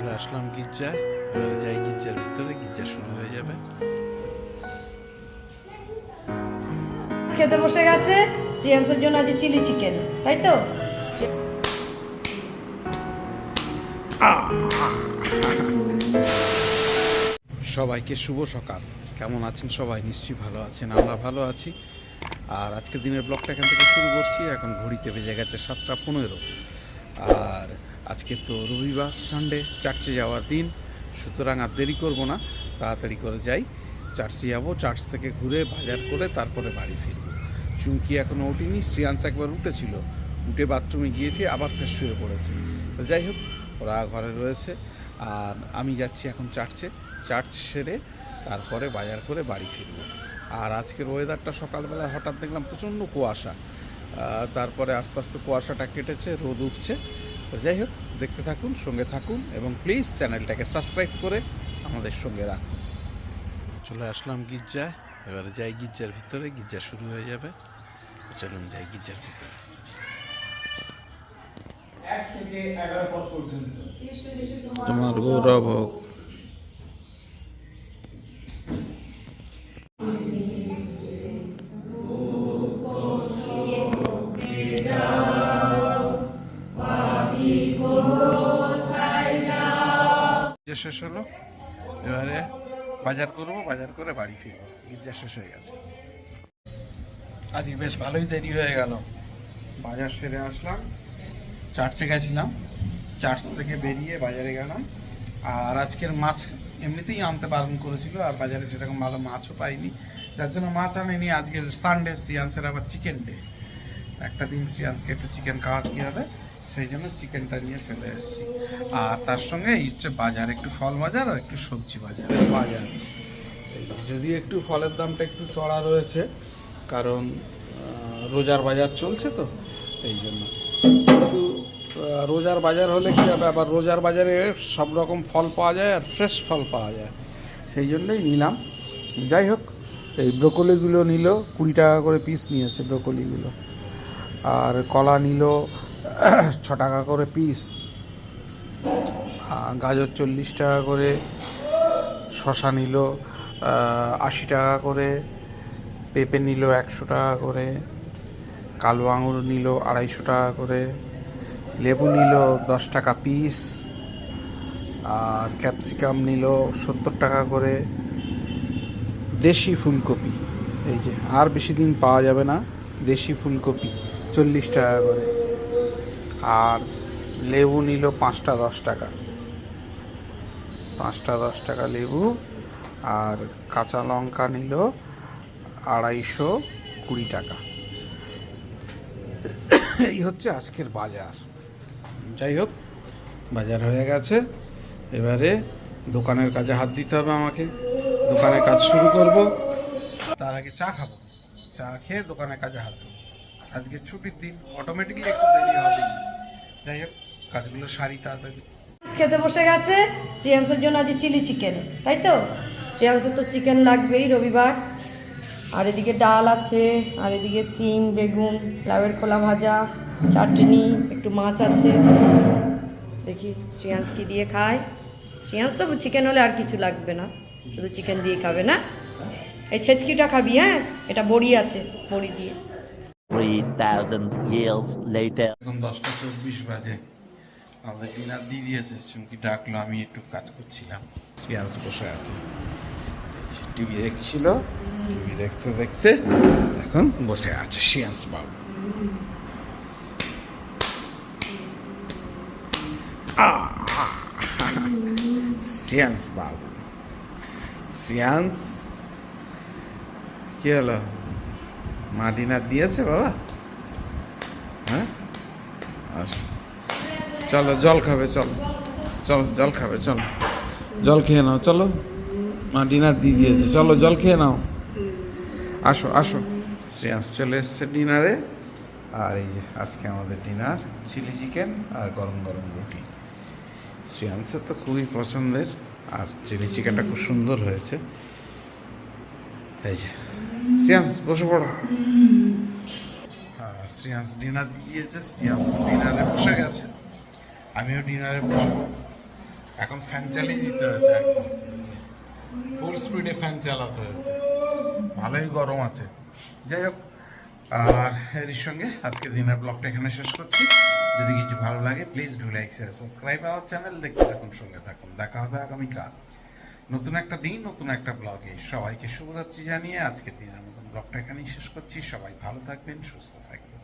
চলে আসলাম গির্জায়। এবারে যাই গির্জার ভিতরে, গির্জা শুরু হয়ে যাবে। খেতে বসে গেছে শ্রিয়াংসের জন্য আজ চিলি চিকেন, তাই তো? সবাইকে শুভ সকাল। কেমন আছেন সবাই? নিশ্চয়ই ভালো আছেন, আমরা ভালো আছি। আর আজকের দিনের ব্লগটা এখান থেকে শুরু করছি। এখন ঘড়িতে বেজে গেছে 7:15। আর আজকে তো রবিবার, সানডে, চার্চে যাওয়ার দিন, সুতরাং আর দেরি করবো না, তাড়াতাড়ি করে যাই। চার্চে যাবো, চার্চ থেকে ঘুরে বাজার করে তারপরে বাড়ি ফিরবো। চুমকি এখনও ওঠেনি, শ্রিয়াংস একবার উঠেছিল, উঠে বাথরুমে গিয়ে আবার ফ্রেশ শুয়ে পড়েছে। যাই হোক, ওরা ঘরে রয়েছে আর আমি যাচ্ছি এখন চার্চে। চার্চ সেরে তারপরে বাজার করে বাড়ি ফিরবো। আর আজকের ওয়েদারটা সকালবেলা হঠাৎ দেখলাম প্রচণ্ড কুয়াশা, তারপরে আস্তে আস্তে কুয়াশাটা কেটেছে, রোদ উঠছে। তো যাই হোক, দেখতে থাকুন, সঙ্গে থাকুন এবং প্লিজ চ্যানেলটাকে সাবস্ক্রাইব করে আমাদের সঙ্গে রাখুন। চলে আসলাম গির্জায়। এবারে যাই গির্জার ভিতরে, গির্জা শুরু হয়ে যাবে। চলুন যাই গির্জার ভিতরে। 1 থেকে 11 পদ পর্যন্ত। তোমার গৌরব হোক। শেষ হলো, এবারে বাজার করবো, বাজার করে বাড়ি ফিরবো। গির্জা শেষ হয়ে গেছে। আজকে বেশ ভালোই দেরি হয়ে গেল। বাজার সেরে আসলাম, চার্চে গেছিলাম, চার্চ থেকে বেরিয়ে বাজারে গেলাম। আর আজকের মাছ এমনিতেই আনতে বারণ করেছিল, আর বাজারে সেরকম ভালো মাছও পাইনি, যার জন্য মাছ আনেনি। আজকের সানডে, সিয়ান্সের আবার চিকেন ডে। একটা দিন সিয়ান্সকে একটু চিকেন খাওয়াতে হবে, সেই জন্য চিকেনটা নিয়ে চলে এসেছি। আর তার সঙ্গে এই হচ্ছে বাজার, একটু ফল বাজার আর একটু সবজি বাজার। যদি একটু ফলের দামটা একটু চড়া রয়েছে, কারণ রোজার বাজার চলছে তো, এই জন্য। কিন্তু রোজার বাজার হলে কী হবে, আবার রোজার বাজারে সব রকম ফল পাওয়া যায় আর ফ্রেশ ফল পাওয়া যায়, সেই জন্যই নিলাম। যাই হোক, এই ব্রোকলিগুলো নিল 20 টাকা করে পিস নিয়েছে ব্রোকলিগুলো। আর কলা নিল 6 টাকা করে পিস। গাজর 40 টাকা করে, শশা নিল 80 টাকা করে, পেঁপে নিল 100 টাকা করে, কালো আঙুর নিল 250 টাকা করে, লেবু নিল 10 টাকা পিস, আর ক্যাপসিকাম নিল 70 টাকা করে। দেশি ফুলকপি, এই যে আর বেশি দিন পাওয়া যাবে না, দেশি ফুলকপি 40 টাকা করে। আর লেবু নিল 5টা 10 টাকা, 5টা 10 টাকা লেবু। আর কাঁচা লঙ্কা নিল 220 টাকা। এই হচ্ছে আজকের বাজার। যাই হোক, বাজার হয়ে গেছে, এবারে দোকানের কাজে হাত দিতে হবে আমাকে। দোকানের কাজ শুরু করব, তার আগে চা খাবো, চা খেয়ে দোকানের কাজে হাত দেবো। আজকে ছুটির দিন, অটোমেটিকলি একটু দেরি হবে। যাই হোক, কাজগুলো সারি তাড়াতাড়ি। খেতে বসে গেছে শ্রিয়াংসের জন্য আজ চিলি চিকেন, তাই তো? শ্রিয়াংসের তো চিকেন লাগবেই রবিবার। আর এদিকে ডাল আছে, আর এদিকে সিম, বেগুন, লাউয়ের খোলা ভাজা, চাটনি, একটু মাছ আছে। দেখি শ্রিয়াংস কি দিয়ে খায়। শ্রিয়াংস তো চিকেন হলে আর কিছু লাগবে না, শুধু চিকেন দিয়ে খাবে না? এই ছেচকিটা খাবি? হ্যাঁ, এটা বড়ি আছে, বড়ি দিয়ে। 3000 years later. এখন 10:24 বাজে, আমাদের ডিনার দিয়ে দিয়েছে। চুমকি ডাকলো, আমি একটু কাজ করছিলাম। শ্রিয়াংস বসে আছে, টিভি দেখছিল। টিভি দেখতে দেখতে এখন বসে আছে শ্রিয়াংস বাবু। শ্রিয়াংস বাবু, শ্রিয়াংস কি হলো? মা ডিনার দিয়েছে বাবা? হ্যাঁ, চলো জল খাবে, চলো চলো জল খাবে, চলো জল খেয়ে নাও, চলো মা ডিনার দিয়ে দিয়েছে, চলো জল খেয়ে নাও। আসো আসো, শ্রেয়াংস চলে এসছে ডিনারে। আর এই যে আজকে আমাদের ডিনার চিলি চিকেন আর গরম গরম রুটি। শ্রেয়াংসের তো খুবই পছন্দের, আর চিলি চিকেনটা খুব সুন্দর হয়েছে। এই যে শ্রেয়াংস বসে পড়ো। হ্যাঁ, শ্রেয়াংস ডিনার দিয়েছে, শ্রেয়াংস ডিনারে বসে গেছে, আমিও ডিনারে বসবো। এখন ফ্যান চালিয়ে দিতে হয়েছে, একদম ফুল স্পিডে ফ্যান চালাতে হয়েছে, ভালোই গরম আছে। যাই হোক, আর এর সঙ্গে আজকে দিনের ব্লগটা এখানে শেষ করছি। যদি কিছু ভালো লাগে please do like share subscribe our channel, দেখতে থাকুন, সঙ্গে থাকুন। দেখা হবে আগামীকাল নতুন একটা দিন, নতুন একটা ব্লগে। সবাইকে শুভরাত্রি জানিয়ে আজকের দিনের মতন ব্লগটা এখানেই শেষ করছি। সবাই ভালো থাকবেন, সুস্থ থাকবেন।